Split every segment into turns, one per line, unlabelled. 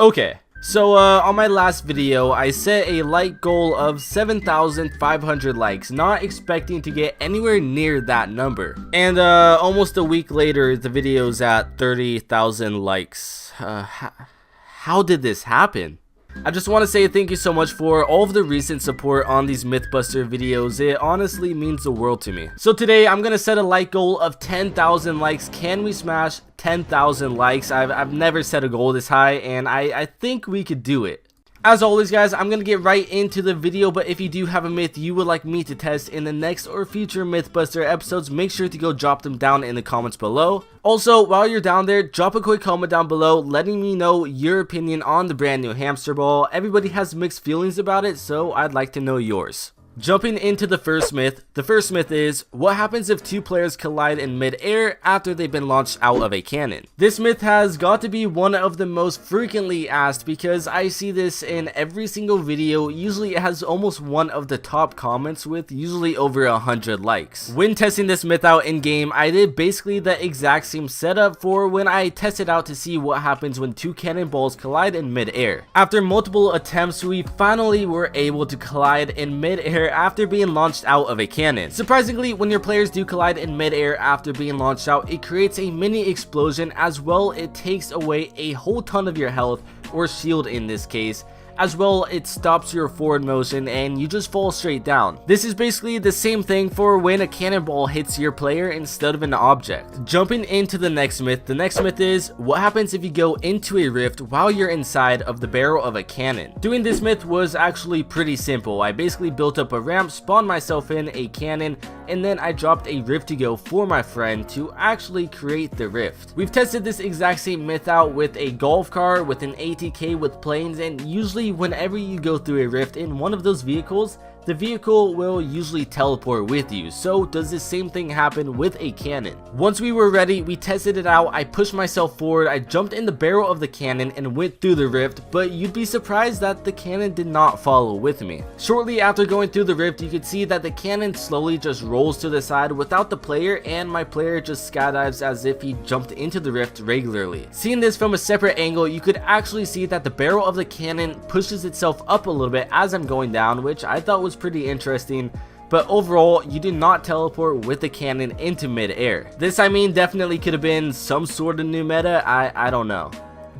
Okay, so on my last video, I set a like goal of 7,500 likes, not expecting to get anywhere near that number. And almost a week later, the video's at 30,000 likes. How did this happen? I just want to say thank you so much for all of the recent support on these Mythbuster videos. It honestly means the world to me. So today I'm going to set a like goal of 10,000 likes. Can we smash 10,000 likes? I've never set a goal this high, and I think we could do it. As always guys, I'm going to get right into the video, but if you do have a myth you would like me to test in the next or future Mythbuster episodes, make sure to go drop them down in the comments below. Also, while you're down there, drop a quick comment down below letting me know your opinion on the brand new hamster ball. Everybody has mixed feelings about it, so I'd like to know yours. Jumping into the first myth is, what happens if two players collide in mid-air after they've been launched out of a cannon? This myth has got to be one of the most frequently asked because I see this in every single video. Usually it has almost one of the top comments with usually over 100 likes. When testing this myth out in game, I did basically the exact same setup for when I tested out to see what happens when two cannonballs collide in mid-air. After multiple attempts, we finally were able to collide in mid-air after being launched out of a cannon. Surprisingly, when your players do collide in mid-air after being launched out, it creates a mini explosion. As well, it takes away a whole ton of your health, or shield in this case. As well, it stops your forward motion and you just fall straight down. This is basically the same thing for when a cannonball hits your player instead of an object. Jumping into the next myth is, what happens if you go into a rift while you're inside of the barrel of a cannon? Doing this myth was actually pretty simple. I basically built up a ramp, spawned myself in a cannon, and then I dropped a rift to go for my friend to actually create the rift. We've tested this exact same myth out with a golf car, with an ATK, with planes, and usually whenever you go through a rift in one of those vehicles, the vehicle will usually teleport with you. So does the same thing happen with a cannon? Once we were ready, we tested it out. I pushed myself forward, I jumped in the barrel of the cannon and went through the rift, but you'd be surprised that the cannon did not follow with me. Shortly after going through the rift, you could see that the cannon slowly just rolls to the side without the player, and my player just skydives as if he jumped into the rift regularly. Seeing this from a separate angle, you could actually see that the barrel of the cannon pushes itself up a little bit as I'm going down, which I thought was pretty interesting. But overall, you do not teleport with the cannon into mid-air. This, I mean, definitely could have been some sort of new meta. I don't know.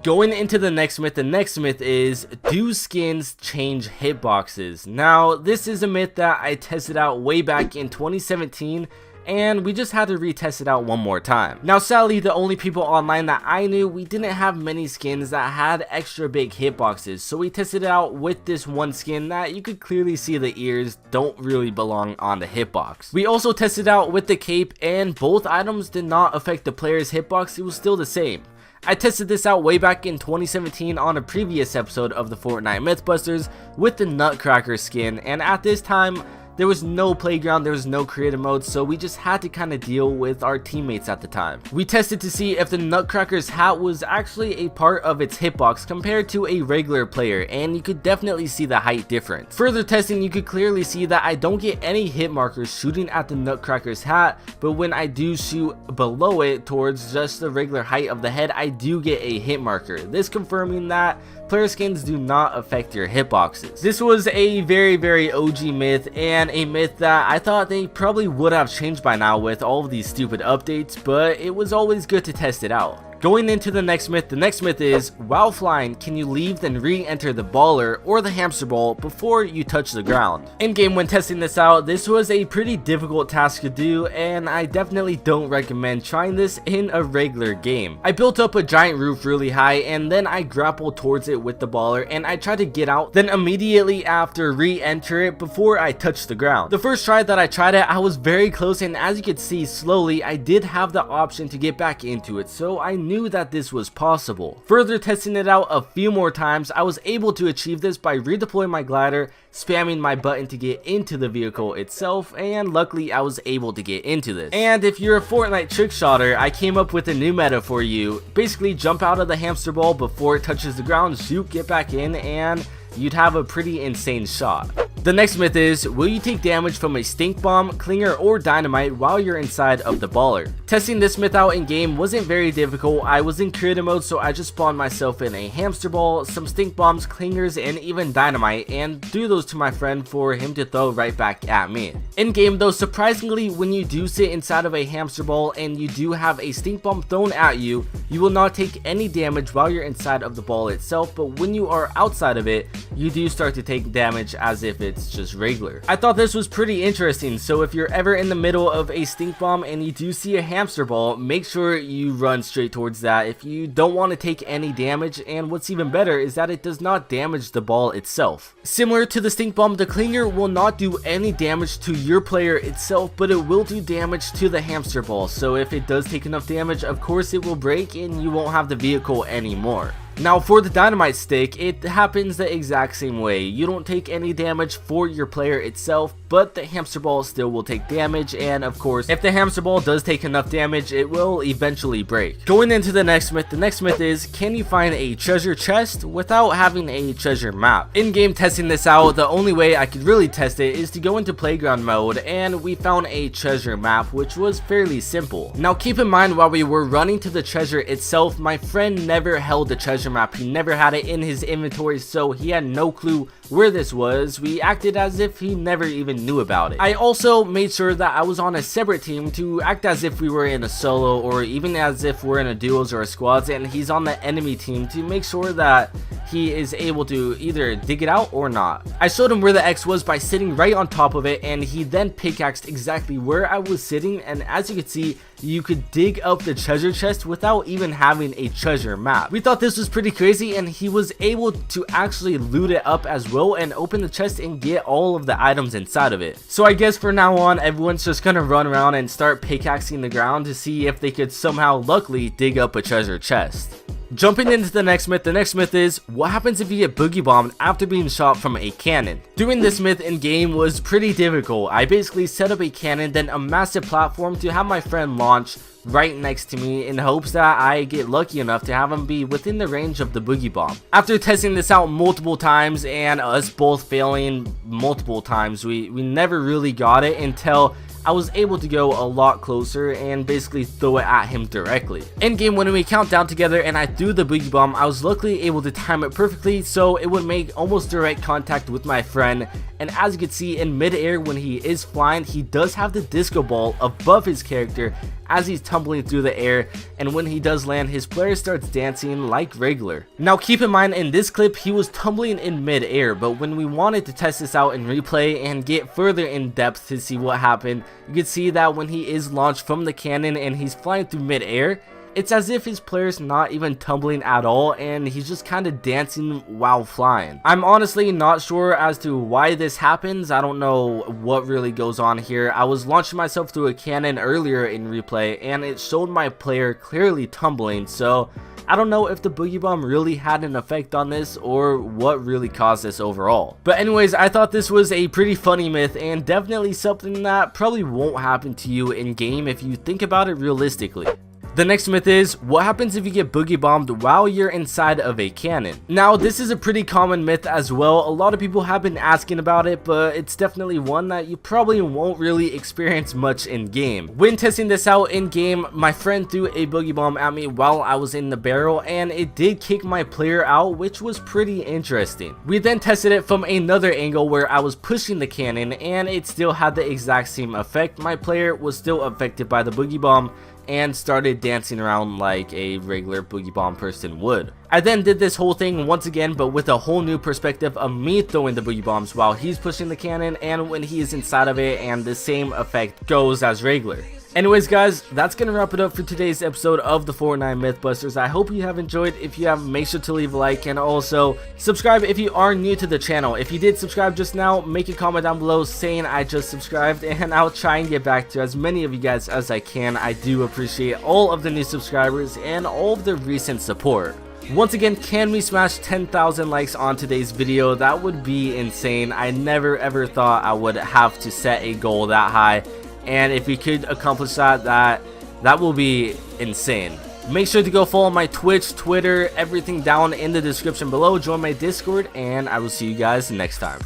Going into the next myth is, do skins change hitboxes? Now, this is a myth that I tested out way back in 2017, and we just had to retest it out one more time. Now sadly, the only people online that I knew, we didn't have many skins that had extra big hitboxes, so we tested it out with this one skin that you could clearly see the ears don't really belong on the hitbox. We also tested out with the cape, and both items did not affect the player's hitbox. It was still the same. I tested this out way back in 2017 on a previous episode of the Fortnite Mythbusters with the Nutcracker skin, and at this time there was no playground, there was no creative mode, so we just had to kind of deal with our teammates at the time. We tested to see if the Nutcracker's hat was actually a part of its hitbox compared to a regular player, and you could definitely see the height difference. Further testing, you could clearly see that I don't get any hit markers shooting at the Nutcracker's hat, but when I do shoot below it towards just the regular height of the head, I do get a hit marker. This confirming that player skins do not affect your hitboxes. This was a very OG myth, and a myth that I thought they probably would have changed by now with all of these stupid updates, but it was always good to test it out. Going into the next myth is, while flying, can you leave then re-enter the baller or the hamster ball before you touch the ground? In game, when testing this out, this was a pretty difficult task to do, and I definitely don't recommend trying this in a regular game. I built up a giant roof really high, and then I grappled towards it with the baller, and I tried to get out, then immediately after re-enter it before I touched the ground. The first try that I tried it, I was very close, and as you could see slowly, I did have the option to get back into it, so I knew that this was possible. Further testing it out a few more times, I was able to achieve this by redeploying my glider, spamming my button to get into the vehicle itself, and luckily I was able to get into this. And if you're a Fortnite trick shotter, I came up with a new meta for you. Basically, jump out of the hamster ball before it touches the ground, shoot, get back in, and you'd have a pretty insane shot. The next myth is, will you take damage from a stink bomb, clinger, or dynamite while you're inside of the baller? Testing this myth out in game wasn't very difficult. I was in creative mode, so I just spawned myself in a hamster ball, some stink bombs, clingers, and even dynamite, and threw those to my friend for him to throw right back at me. In game though, surprisingly, when you do sit inside of a hamster ball and you do have a stink bomb thrown at you, you will not take any damage while you're inside of the ball itself, but when you are outside of it, you do start to take damage as if it's just regular. I thought this was pretty interesting, so if you're ever in the middle of a stink bomb and you do see a hamster ball, make sure you run straight towards that if you don't want to take any damage, and what's even better is that it does not damage the ball itself. Similar to the stink bomb, the clinger will not do any damage to your player itself, but it will do damage to the hamster ball, so if it does take enough damage, of course it will break and you won't have the vehicle anymore. Now for the dynamite stick, it happens the exact same way. You don't take any damage for your player itself, but the hamster ball still will take damage, and of course if the hamster ball does take enough damage, it will eventually break. Going into the next myth is, can you find a treasure chest without having a treasure map? In game testing this out, the only way I could really test it is to go into playground mode, and we found a treasure map which was fairly simple. Now keep in mind, while we were running to the treasure itself, my friend never held the treasure map. He never had it in his inventory, so he had no clue where this was. We acted as if he never even knew about it. I also made sure that I was on a separate team to act as if we were in a solo, or even as if we're in a duos or a squads, and he's on the enemy team to make sure that he is able to either dig it out or not. I showed him where the X was by sitting right on top of it, and he then pickaxed exactly where I was sitting, and as you can see, you could dig up the treasure chest without even having a treasure map. We thought this was pretty crazy, and he was able to actually loot it up as well and open the chest and get all of the items inside of it. So I guess for now on, everyone's just gonna run around and start pickaxing the ground to see if they could somehow luckily dig up a treasure chest. Jumping into the next myth is, what happens if you get boogie bombed after being shot from a cannon? Doing this myth in game was pretty difficult. I basically set up a cannon, then a massive platform to have my friend launch right next to me in hopes that I get lucky enough to have him be within the range of the boogie bomb. After testing this out multiple times and us both failing multiple times, we never really got it until I was able to go a lot closer and basically throw it at him directly. In game, when we count down together and I threw the boogie bomb, I was luckily able to time it perfectly so it would make almost direct contact with my friend, and as you can see in mid-air when he is flying, he does have the disco ball above his character as he's tumbling through the air, and when he does land, his player starts dancing like regular. Now keep in mind, in this clip he was tumbling in mid-air, but when we wanted to test this out in replay and get further in depth to see what happened, you can see that when he is launched from the cannon and he's flying through mid-air, it's as if his player's not even tumbling at all and he's just kind of dancing while flying. I'm honestly not sure as to why this happens. I don't know what really goes on here. I was launching myself through a cannon earlier in replay and it showed my player clearly tumbling, so I don't know if the boogie bomb really had an effect on this or what really caused this overall. But anyways, I thought this was a pretty funny myth and definitely something that probably won't happen to you in game if you think about it realistically. The next myth is, what happens if you get boogie bombed while you're inside of a cannon? Now this is a pretty common myth as well. A lot of people have been asking about it, but it's definitely one that you probably won't really experience much in game. When testing this out in game, my friend threw a boogie bomb at me while I was in the barrel and it did kick my player out, which was pretty interesting. We then tested it from another angle where I was pushing the cannon and it still had the exact same effect. My player was still affected by the boogie bomb and started dancing around like a regular boogie bomb person would. I then did this whole thing once again, but with a whole new perspective of me throwing the boogie bombs while he's pushing the cannon and when he is inside of it, and the same effect goes as regular. Anyways guys, that's gonna wrap it up for today's episode of the Fortnite Mythbusters. I hope you have enjoyed. If you have, make sure to leave a like and also subscribe if you are new to the channel. If you did subscribe just now, make a comment down below saying I just subscribed and I'll try and get back to as many of you guys as I can. I do appreciate all of the new subscribers and all of the recent support. Once again, can we smash 10,000 likes on today's video? That would be insane. I never ever thought I would have to set a goal that high. And if we could accomplish that, that will be insane. Make sure to go follow my Twitch, Twitter, everything down in the description below. Join my Discord, and I will see you guys next time.